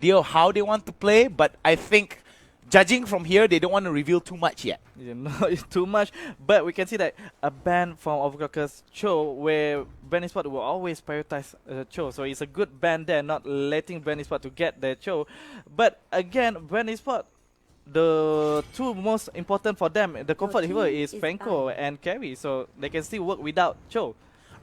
idea of how they want to play, but I think judging from here, they don't want to reveal too much yet. It's too much, but we can see that a ban from Overclockers Cho, where BREN eSports will always prioritize Cho, so it's a good ban there, not letting BREN eSports to get their Cho. But again, BREN eSports, the two most important for them, the comfort hero is Franco and Carry, so they can still work without Cho.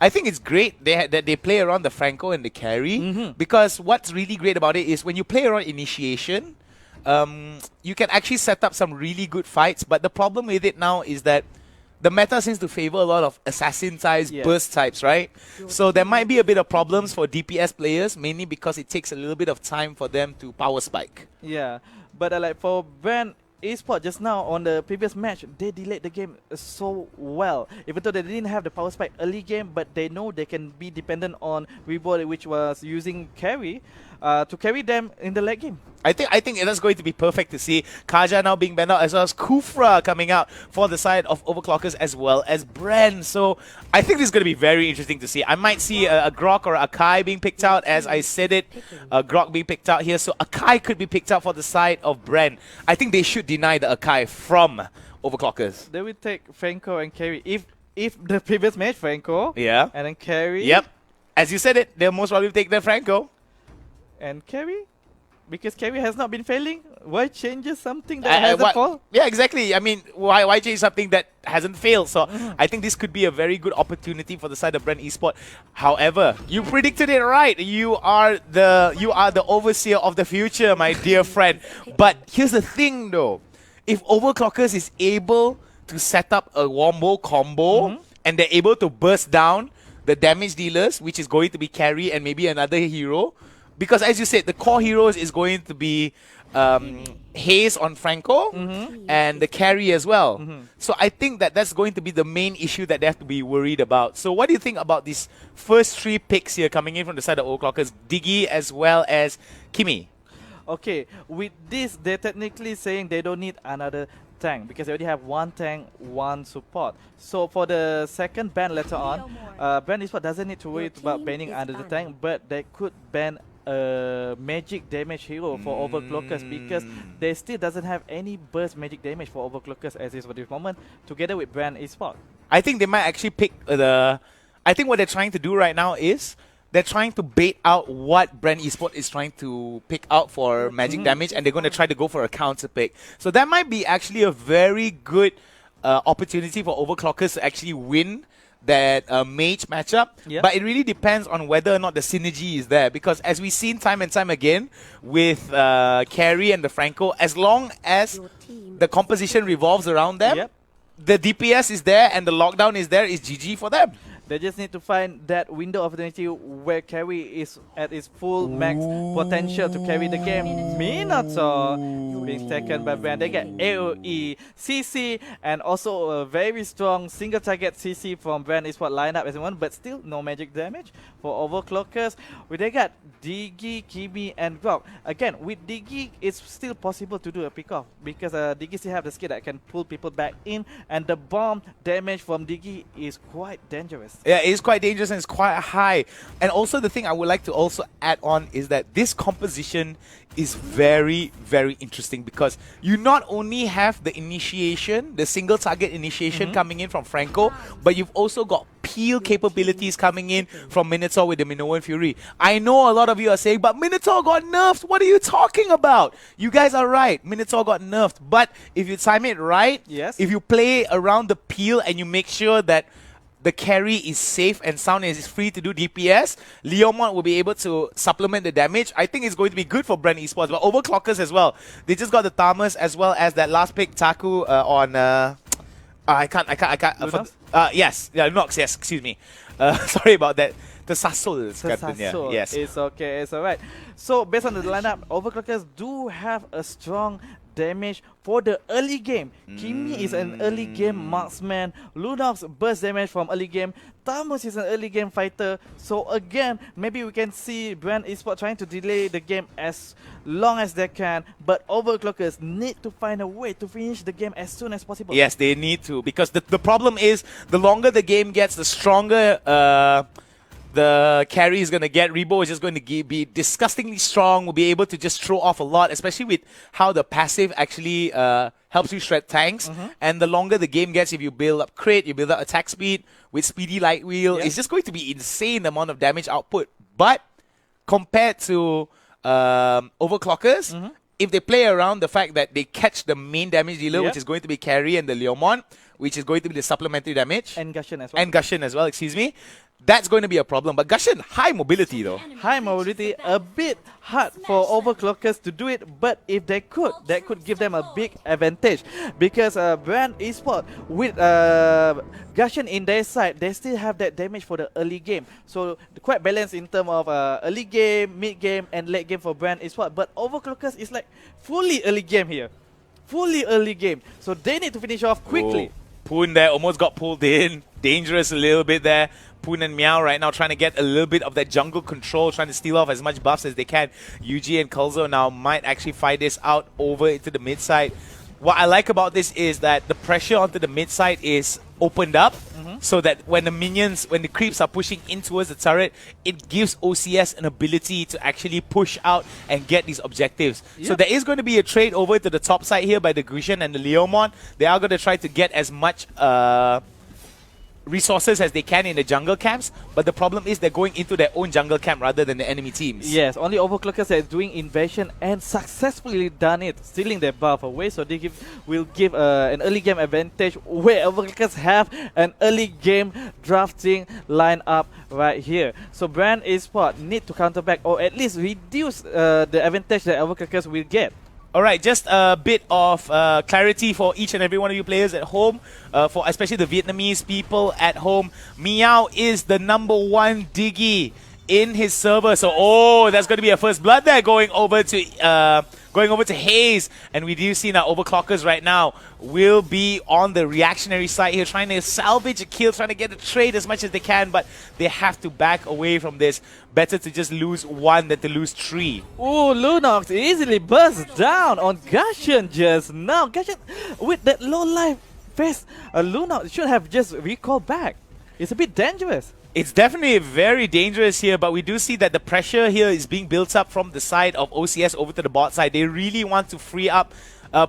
I think it's great that they play around the Franco and the Carry, because what's really great about it is when you play around initiation, you can actually set up some really good fights, but the problem with it now is that the meta seems to favor a lot of assassin types, burst types, right? So there might be a bit of problems for DPS players, mainly because it takes a little bit of time for them to power spike. Yeah, but like for BREN eSports just now on the previous match, they delayed the game so well. Even though they didn't have the power spike early game, but they know they can be dependent on Reboot, which was using Carry to carry them in the late game. I think that's going to be perfect to see. Kaja now being banned out, as well as Kufra coming out for the side of Overclockers, as well as BREN. So I think this is going to be very interesting to see. I might see a Grok or a Akai being picked out, as I said it. Grok being picked out here, so Akai could be picked out for the side of BREN. I think they should deny the Akai from Overclockers. They will take Franco and Carry. If the previous match, Franco, and then Carry. Yep. As you said it, they'll most probably take the Franco. And Carry? Because Carry has not been failing. Why change something that hasn't failed? Yeah, exactly. I mean, why change something that hasn't failed? So I think this could be a very good opportunity for the side of BREN eSports. However, you predicted it right. You are the overseer of the future, my dear friend. But here's the thing, though. If Overclockers is able to set up a wombo combo and they're able to burst down the damage dealers, which is going to be Carry and maybe another hero. Because as you said, the core heroes is going to be Haze on Franco and the Carry as well. So I think that's going to be the main issue that they have to be worried about. So what do you think about these first three picks here coming in from the side of Overclockers? Diggy as well as Kimi. Okay, with this, they're technically saying they don't need another tank because they already have one tank, one support. So for the second ban later on, BREN eSports doesn't need to worry about banning another tank, but they could ban a magic damage hero for Overclockers because they still doesn't have any burst magic damage for Overclockers as is for this moment, together with BREN eSports. I think they might actually pick I think what they're trying to do right now is they're trying to bait out what BREN eSports is trying to pick out for magic damage, and they're going to try to go for a counter pick. So that might be actually a very good opportunity for Overclockers to actually win that mage matchup. But it really depends on whether or not the synergy is there, because as we've seen time and time again with Carry and the Franco, as long as the composition revolves around them, the DPS is there and the lockdown is there, is GG for them. They just need to find that window of opportunity where Carry is at its full max potential to carry the game. Minotaur being taken by BREN. They get AoE, CC, and also a very strong single target CC from BREN eSports lineup as one, but still no magic damage for Overclockers. They got Diggy, Kimi, and Grok. Again, with Diggy, it's still possible to do a pick-off because Diggy still have the skill that can pull people back in, and the bomb damage from Diggy is quite dangerous. Yeah, it's quite dangerous and it's quite high. And also the thing I would like to also add on is that this composition is very, very interesting because you not only have the initiation, the single target initiation coming in from Franco, but you've also got peel capabilities coming in from Minotaur with the Minoan Fury. I know a lot of you are saying, but Minotaur got nerfed. What are you talking about? You guys are right. Minotaur got nerfed. But if you time it right, if you play around the peel and you make sure that the Carry is safe and sound and is free to do DPS, Leomont will be able to supplement the damage. I think it's going to be good for BREN eSports, but Overclockers as well. They just got the Thamas as well as that last pick, Taku, on... I can't. Yes, Nox, yes, excuse me. Sorry about that. The Sasol, Captain, yes. It's okay, it's alright. So, based on the lineup, Overclockers do have a strong damage for the early game. Kimi is an early game marksman. Lunox burst damage from early game. Thamus is an early game fighter. So again, maybe we can see BREN eSports trying to delay the game as long as they can, but Overclockers need to find a way to finish the game as soon as possible. Yes, they need to, because the problem is the longer the game gets, the stronger the carry is going to get. Rebo is just going to be disgustingly strong, will be able to just throw off a lot, especially with how the passive actually helps you shred tanks. And the longer the game gets, if you build up crit, you build up attack speed with speedy light wheel, it's just going to be insane amount of damage output. But compared to overclockers, if they play around the fact that they catch the main damage dealer, which is going to be carry, and the Leomon, which is going to be the supplementary damage. And Gushen as well. And Gushen as well, excuse me. That's going to be a problem. But Gushen, high mobility though. High mobility, a bit hard for overclockers to do it, but if they could, that could give them a big advantage. Because BREN Esports, with Gushen in their side, they still have that damage for the early game. So quite balanced in terms of early game, mid game, and late game for BREN Esports. But overclockers is like fully early game here. Fully early game. So they need to finish off quickly. Poon there almost got pulled in. Dangerous a little bit there. Poon and Meow right now trying to get a little bit of that jungle control, trying to steal off as much buffs as they can. Yuji and Kulzo now might actually fight this out over into the mid side. What I like about this is that the pressure onto the mid side is opened up, so that when the creeps are pushing in towards the turret, it gives OCS an ability to actually push out and get these objectives. So there is going to be a trade over to the top side here by the Grushen and the Leomon. They are going to try to get as much resources as they can in the jungle camps, but the problem is they're going into their own jungle camp rather than the enemy teams. Yes, only overclockers are doing invasion and successfully done it, stealing their buff away, so they will give an early game advantage where overclockers have an early game drafting lineup right here. So BREN Esports need to counter back or at least reduce the advantage that overclockers will get. Alright, just a bit of clarity for each and every one of you players at home, for especially the Vietnamese people at home. Meow is the #1 Diggy in his server, so that's going to be a first blood there going over to Hayes, and we do see now overclockers right now will be on the reactionary side here, trying to salvage a kill, trying to get a trade as much as they can, but they have to back away from this. Better to just lose 1 than to lose 3. Oh, Lunox easily bursts down on Gushen just now. Gushen, with that low life face, Lunox should have just recalled back. It's a bit dangerous. It's definitely very dangerous here, but we do see that the pressure here is being built up from the side of OCS over to the bot side. They really want to free up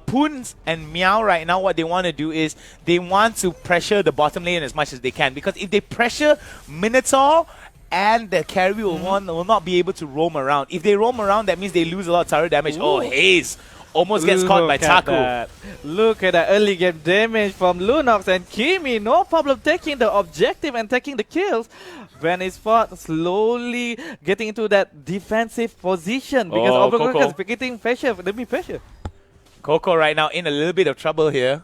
Poons and Meow right now. What they want to do is they want to pressure the bottom lane as much as they can, because if they pressure Minotaur and the carry will not be able to roam around. If they roam around, that means they lose a lot of turret damage. Ooh. Oh, Hayes almost gets caught by Taku. Look at that early game damage from Lunox and Kimi. No problem taking the objective and taking the kills. BREN Esports slowly getting into that defensive position because overclockers is getting pressure. Let me pressure. Coco right now in a little bit of trouble here.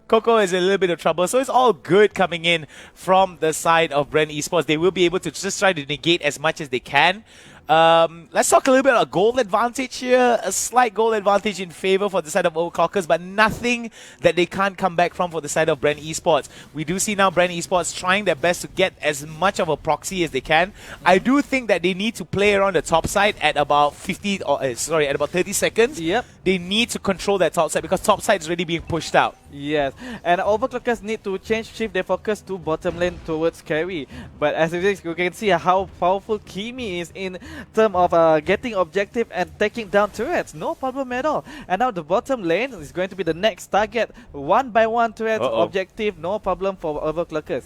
Coco is in a little bit of trouble, so it's all good coming in from the side of BREN Esports. They will be able to just try to negate as much as they can. Let's talk a little bit about goal advantage here. A slight goal advantage in favor for the side of overclockers, but nothing that they can't come back from for the side of BREN Esports. We do see now BREN Esports trying their best to get as much of a proxy as they can. I do think that they need to play around the top side at about 30 seconds. Yep. They need to control that top side because top side is already being pushed out. Yes, and overclockers need to shift their focus to bottom lane towards carry. But as you can see how powerful Kimi is in terms of getting objective and taking down turrets. No problem at all. And now the bottom lane is going to be the next target. 1-by-1 turrets objective, no problem for overclockers.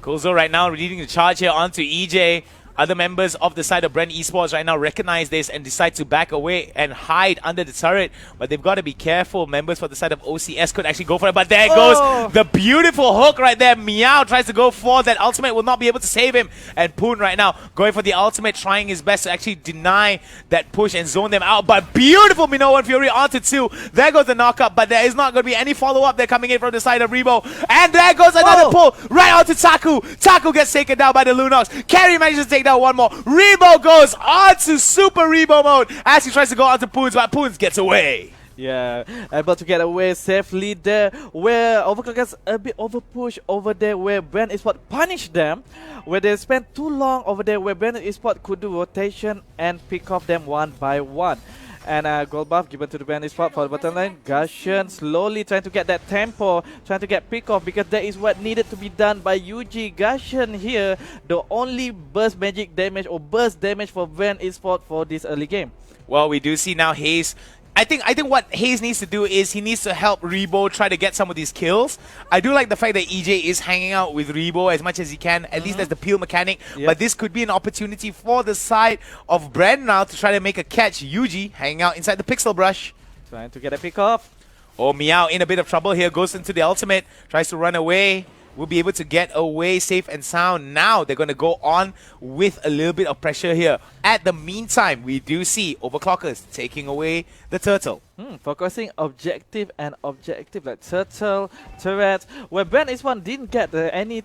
Kulzo right now leading the charge here onto EJ. Other members of the side of BREN Esports right now recognize this and decide to back away and hide under the turret. But they've got to be careful. Members for the side of OCS could actually go for it. But there goes the beautiful hook right there. Meow tries to go for that ultimate. Will not be able to save him. And Poon right now going for the ultimate, trying his best to actually deny that push and zone them out. But beautiful Minoa and Fury onto 2. There goes the knockup. But there is not going to be any follow-up. They're coming in from the side of Rebo. And there goes another pull right onto Taku. Taku gets taken down by the Lunox. Carry manages to take down one more. Rebo goes on to Super Rebo mode as he tries to go onto Poons, but Poons gets away. Yeah, able to get away safely there, where overclockers a bit overpush over there, where BREN Esports punished them, where they spent too long over there, where BREN Esports could do rotation and pick off them 1-by-1. And gold buff given to the BREN eSports for the bottom lane. Gusion slowly trying to get that tempo, trying to get pick off because that is what needed to be done by UG. Gusion here, the only burst magic damage or burst damage for BREN eSports for this early game. Well, we do see now Hayes. I think what Hayes needs to do is he needs to help Rebo try to get some of these kills. I do like the fact that EJ is hanging out with Rebo as much as he can. At least that's the peel mechanic. Yep. But this could be an opportunity for the side of BREN now to try to make a catch. Yuji hanging out inside the pixel brush. Trying to get a pick off. Oh, Meow in a bit of trouble here. Goes into the ultimate. Tries to run away. Will be able to get away safe and sound. Now they're going to go on with a little bit of pressure here. At the meantime, we do see Overclockers taking away the turtle. Focusing objective and objective like turtle, turret. Where BREN eSports didn't get any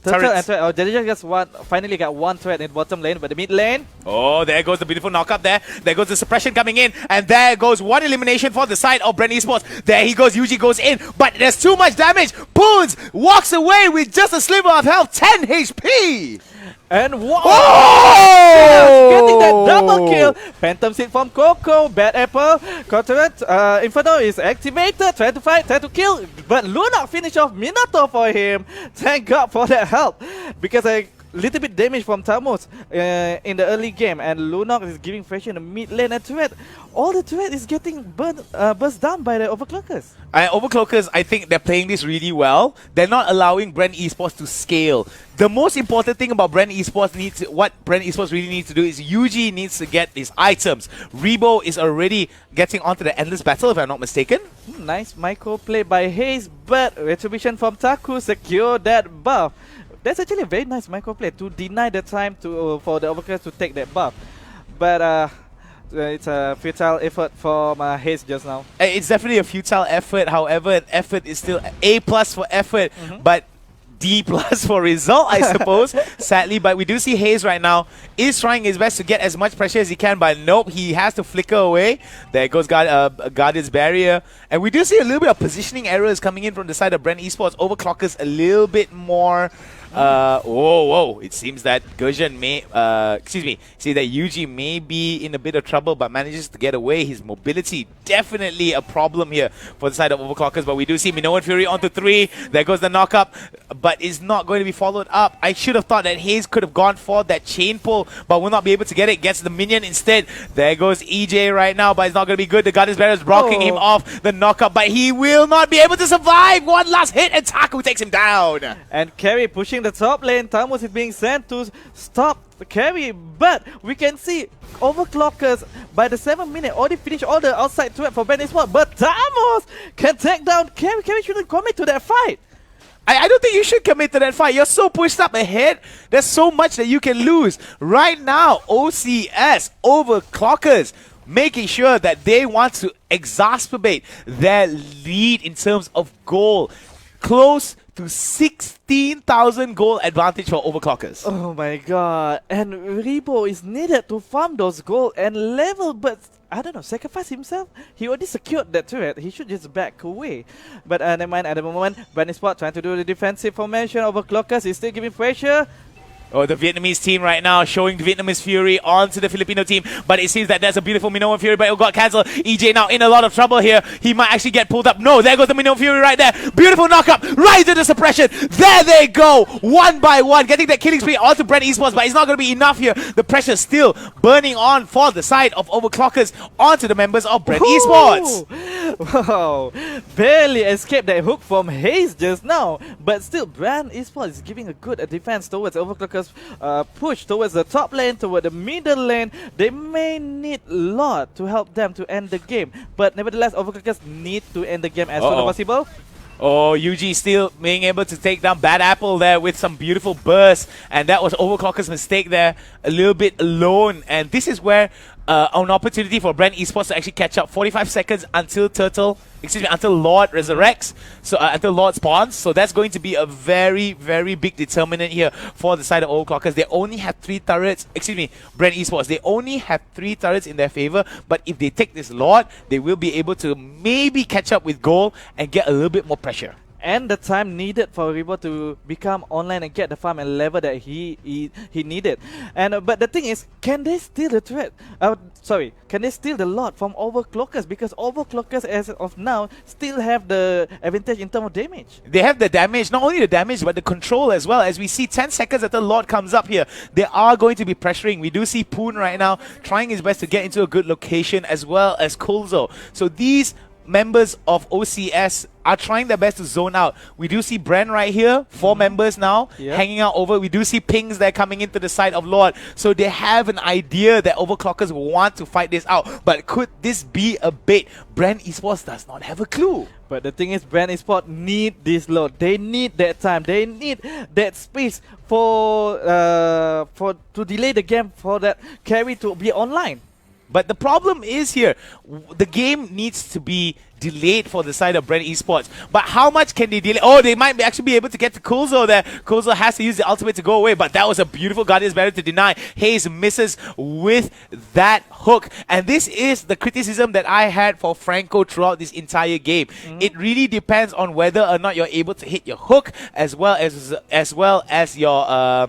turtle and turret. Oh, they just finally got one turret in bottom lane, but the mid lane. Oh, there goes the beautiful knock-up there. There goes the suppression coming in. And there goes one elimination for the side of BREN eSports. There he goes. Yuji goes in. But there's too much damage. Poons walks away with just a sliver of health. 10 HP. And wow! Oh! Getting that double kill. Phantom Seed from Coco. Bad Apple. Turret. Inferno is activated. Try to fight. Try to kill. But Luna finish off Minato for him. Thank God for that help. Because a little bit damage from Tamus in the early game. And Lunok is giving pressure in the mid lane. And turret. All the turret is getting burst down by the Overclockers. Overclockers, I think they're playing this really well. They're not allowing BREN eSports to scale. The most important thing about BREN eSports what BREN eSports really needs to do is UG needs to get these items. Rebo is already getting onto the endless battle, if I'm not mistaken. Nice micro play by Hayes, but Retribution from Taku secure that buff. That's actually a very nice micro play to deny the time for the Overclockers to take that buff. But it's a futile effort from Hayes just now. It's definitely a futile effort. However, an effort is still A+ for effort, but D+ for result, I suppose, sadly. But we do see Hayes right now is trying his best to get as much pressure as he can, but nope, he has to flicker away. There goes Guardian's Barrier. And we do see a little bit of positioning errors coming in from the side of BREN eSports. Overclockers a little bit more... whoa, it seems that Gurjan may, see that Yuji may be in a bit of trouble but manages to get away. His mobility, definitely a problem here for the side of Overclockers, but we do see Minoan Fury onto 3. There goes the knock-up, but it's not going to be followed up. I should have thought that Hayes could have gone for that chain pull, but will not be able to get it. Gets the minion instead. There goes EJ right now, but it's not going to be good. The Guardian's Barrier is blocking him off the knock-up, but he will not be able to survive. One last hit and Taku takes him down. And Carry pushing the top lane. Tamus is being sent to stop the carry, but we can see Overclockers by the 7th minute already finished all the outside threat for BREN eSports, but Tamus can take down Carry. Carry shouldn't commit to that fight. I don't think you should commit to that fight. You're so pushed up ahead. There's so much that you can lose. Right now, OCS, Overclockers, making sure that they want to exacerbate their lead in terms of goal. Close to 16,000 goal advantage for Overclockers. Oh my god. And Rebo is needed to farm those gold and level, but I don't know, sacrifice himself? He already secured that turret. He should just back away. But never mind, at the moment, BREN eSports trying to do the defensive formation. Overclockers is still giving pressure. Oh, the Vietnamese team right now showing the Vietnamese Fury onto the Filipino team. But it seems that there's a beautiful Minoan Fury, but it got cancelled. EJ now in a lot of trouble here. He might actually get pulled up. No, there goes the Minoan Fury right there. Beautiful knockup right into the suppression. There they go. One by one. Getting that killing spree onto BREN eSports, but it's not going to be enough here. The pressure still burning on for the side of Overclockers onto the members of BREN eSports. Wow. Barely escaped that hook from Hayes just now. But still, BREN eSports is giving a good defense towards Overclockers. Push towards the top lane, toward the middle lane. They may need a lot to help them to end the game, but nevertheless, Overclockers need to end the game as soon as possible. Oh, UG still being able to take down Bad Apple there with some beautiful bursts, and that was Overclocker's mistake there, a little bit alone. And this is where an opportunity for BREN eSports to actually catch up. 45 seconds until until Lord resurrects, so until Lord spawns. So that's going to be a very, very big determinant here for the side of Overclockers. They only have 3 turrets, BREN eSports. They only have 3 turrets in their favor, but if they take this Lord, they will be able to maybe catch up with goal and get a little bit more pressure. and the time needed for Rebo to become online and get the farm and level that he needed. And but the thing is, can they steal the threat? Can they steal the lot from Overclockers? Because Overclockers, as of now, still have the advantage in terms of damage. They have the damage, not only the damage, but the control as well. As we see 10 seconds after Lord comes up here, they are going to be pressuring. We do see Poon right now trying his best to get into a good location, as well as Kulzo. So these members of OCS are trying their best to zone out. We do see BREN right here, 4 members now, hanging out over. We do see pings there coming into the side of Lord. So they have an idea that Overclockers want to fight this out. But could this be a bait? BREN Esports does not have a clue. But the thing is, BREN Esports need this load. They need that time. They need that space for to delay the game for that carry to be online. But the problem is here, the game needs to be delayed for the side of BREN Esports. But how much can they delay? Oh, they might actually be able to get to Kulzo there. Kulzo has to use the ultimate to go away, but that was a beautiful Guardian's Barrier to deny. Hayes misses with that hook. And this is the criticism that I had for Franco throughout this entire game. It really depends on whether or not you're able to hit your hook as well as your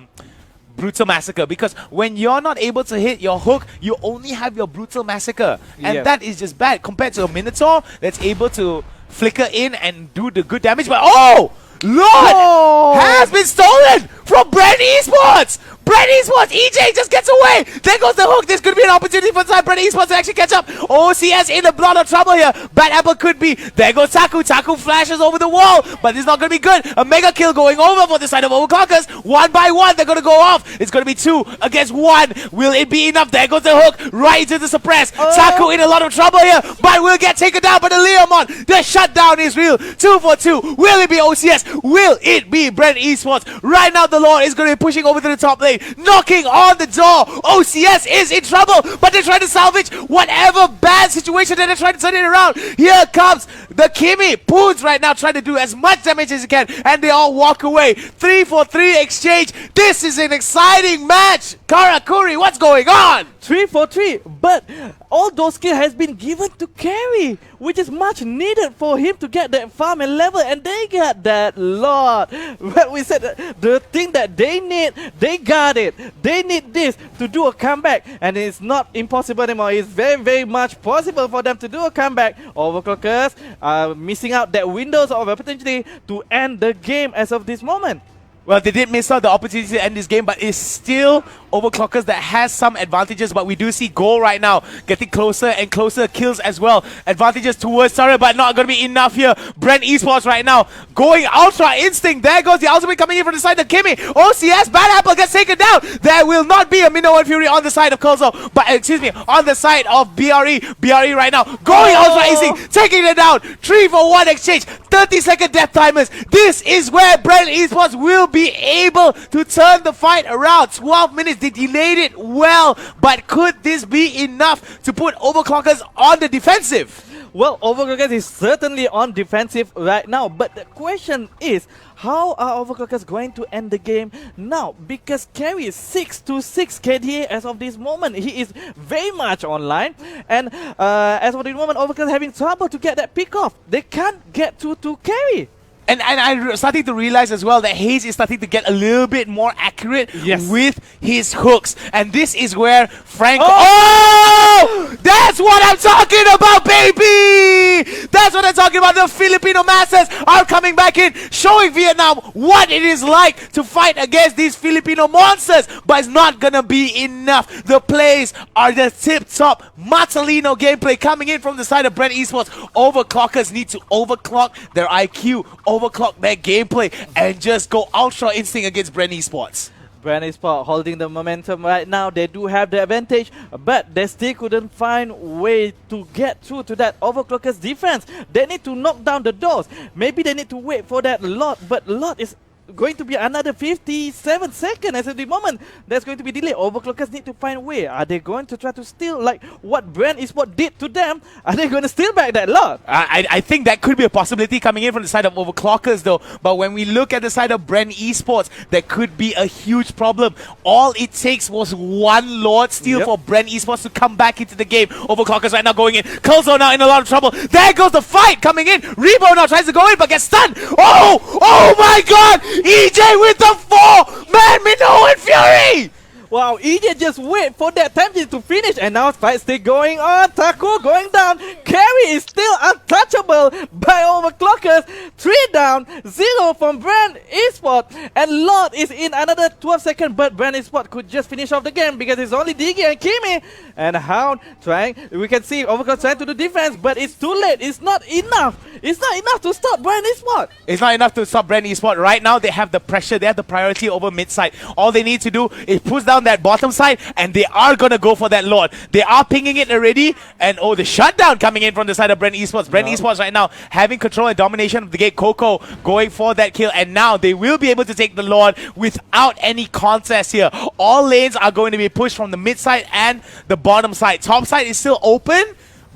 Brutal Massacre, because when you're not able to hit your hook, you only have your Brutal Massacre, and that is just bad compared to a Minotaur that's able to flicker in and do the good damage. But oh, Lord has been stolen from BREN Esports. BREN Esports, EJ just gets away. There goes the hook. There's going to be an opportunity for BREN Esports to actually catch up. OCS in a lot of trouble here. Bad Apple could be. There goes Taku. Taku flashes over the wall, but it's not going to be good. A mega kill going over for the side of Overclockers. 1 by 1, they're going to go off. It's going to be 2 against 1. Will it be enough? There goes the hook right into the suppress. Taku in a lot of trouble here, but will get taken down by the Leomon. The shutdown is real. 2 for 2. Will it be OCS? Will it be BREN Esports? Right now, the Lord is going to be pushing over to the top lane, knocking on the door. OCS is in trouble, but they're trying to salvage whatever bad situation that they're trying to turn it around. Here comes the Kimi. Poons right now trying to do as much damage as he can, and they all walk away. 3 for 3 exchange. This is an exciting match. Karakuri, what's going on? 3 for 3, but all those skills has been given to carry, which is much needed for him to get that farm and level, and they got that lot. But we said the thing that they need, they got it. They need this to do a comeback, and it's not impossible anymore. It's very, very much possible for them to do a comeback. Overclockers are missing out that windows of opportunity to end the game as of this moment. Well, they did miss out the opportunity to end this game, but it's still Overclockers that has some advantages. But we do see Goal right now getting closer and closer, kills as well. Advantages towards Sarah, but not going to be enough here. BREN Esports right now going Ultra Instinct. There goes the ultimate coming in from the side of Kimi. OCS, Bad Apple gets taken down. There will not be a Minnow and Fury on the side of Kulzo, but excuse me, on the side of BRE. BRE right now going Ultra Instinct, taking it down. 3 for 1 exchange. 30-second death timers. This is where BREN Esports will be able to turn the fight around. 12 minutes, they delayed it well, but could this be enough to put Overclockers on the defensive? Well, Overclockers is certainly on defensive right now, but the question is, how are Overclockers going to end the game now? Because carry is 6-6 KDA as of this moment. He is very much online, and as of this moment, Overclockers having trouble to get that pick off. They can't get to carry. And I'm starting to realize as well that Hayes is starting to get a little bit more accurate with his hooks. And this is where Frank... Oh! That's what I'm talking about, baby! That's what I'm talking about. The Filipino Masters are coming back in, showing Vietnam what it is like to fight against these Filipino monsters. But it's not going to be enough. The plays are the tip-top Matalino gameplay coming in from the side of BREN Esports. Overclockers need to overclock their IQ, overclock their gameplay, and just go Ultra Instinct against BREN Esports. BREN Esports holding the momentum right now. They do have the advantage, but they still couldn't find a way to get through to that Overclockers defense. They need to knock down the doors. Maybe they need to wait for that lot, but lot is going to be another 57 seconds as at the moment. There's going to be delay. Overclockers need to find a way. Are they going to try to steal like what BREN eSports did to them? Are they going to steal back that lot? I think that could be a possibility coming in from the side of Overclockers though. But when we look at the side of BREN eSports, there could be a huge problem. All it takes was one Lord steal for BREN eSports to come back into the game. Overclockers right now going in. Curlzo now in a lot of trouble. There goes the fight coming in. Rebo now tries to go in but gets stunned. Oh my god! EJ with the 4-man Minoan Fury! Wow, EJ just wait for that time to finish and now fight still going on. Taku going down. Carry is still untouchable by Overclockers. 3 down, 0 from BREN eSports. And Lord is in another 12 seconds, but BREN eSports could just finish off the game because it's only Diggy and Kimi. And Hound trying, we can see Overclockers trying to do defense, but it's too late. It's not enough. It's not enough to stop BREN eSports. It's not enough to stop BREN eSports. Right now, they have the pressure, they have the priority over mid-side. All they need to do is push down that bottom side, and they are going to go for that Lord. They are pinging it already, and the shutdown coming in from the side of BREN eSports. BREN eSports right now having control and domination of the gate. Coco going for that kill, and now they will be able to take the Lord without any contest here. All lanes are going to be pushed from the mid side and the bottom side. Top side is still open,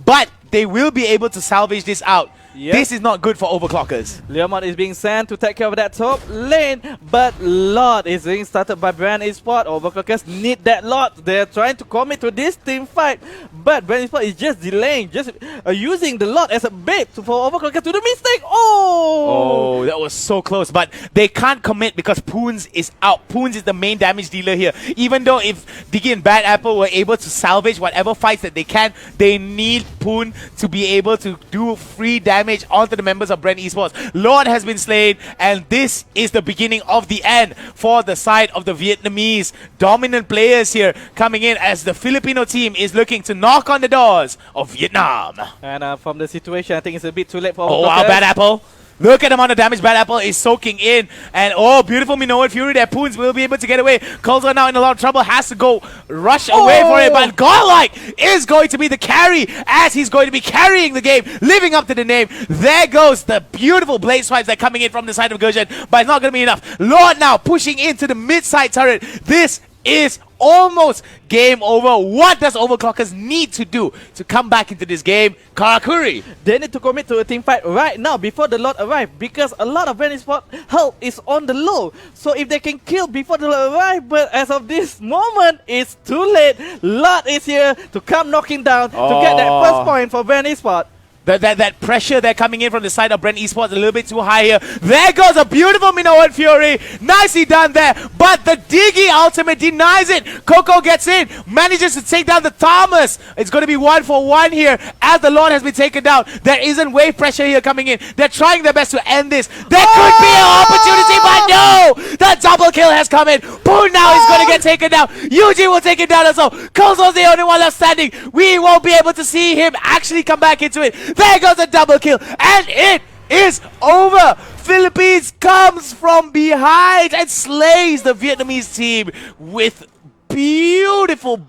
but they will be able to salvage this out. Yep. This is not good for Overclockers. Leomon is being sent to take care of that top lane, but Lord is being started by BREN eSports. Overclockers need that Lord. They're trying to commit to this team fight, but BREN eSports is just delaying, just using the Lord as a bait for Overclockers to do mistake. Oh, that was so close, but they can't commit because Poons is out. Poons is the main damage dealer here. Even though if Diggy and Bad Apple were able to salvage whatever fights that they can, they need Poon to be able to do free damage onto the members of BREN eSports. Lord has been slain, and this is the beginning of the end for the side of the Vietnamese dominant players here coming in as the Filipino team is looking to knock on the doors of Vietnam. And from the situation, I think it's a bit too late for Oh wow, Bad Apple. Look at the amount of damage Bad Apple is soaking in. And beautiful Minoan Fury there. Poons will be able to get away. Curlzo now in a lot of trouble. Has to go rush away for it. But Godlike is going to be the carry as he's going to be carrying the game. Living up to the name. There goes the beautiful blade swipes that are coming in from the side of Gurjan. But it's not going to be enough. Lord now pushing into the mid-side turret. This is almost game over. What does Overclockers need to do to come back into this game? Karakuri. They need to commit to a team fight right now before the Lord arrives, because a lot of BREN eSports health is on the low. So if they can kill before the Lord arrives, but as of this moment, it's too late. Lord is here to come knocking down to get that first point for BREN eSports. That pressure there coming in from the side of BREN eSports a little bit too high here. There goes a beautiful Minoan Fury. Nicely done there. But the Diggy ultimate denies it. Coco gets in. Manages to take down the Thomas. It's going to be 1-for-1 here as the Lord has been taken down. There isn't wave pressure here coming in. They're trying their best to end this. There could be an opportunity, but no! The double kill has come in. Poon now is going to get taken down. Yuji will take it down as well. Curlzo's the only one left standing. We won't be able to see him actually come back into it. There goes a double kill, and it is over. Philippines comes from behind and slays the Vietnamese team with beautiful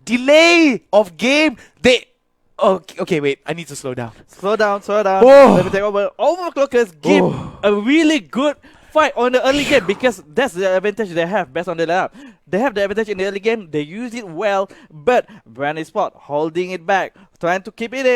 delay of game. Okay, wait, I need to slow down. Slow down. Oh. Let me take over. Overclockers give a really good fight on the early game because that's the advantage they have based on the lineup. They have the advantage in the early game. They use it well, but BREN eSports holding it back, trying to keep it in.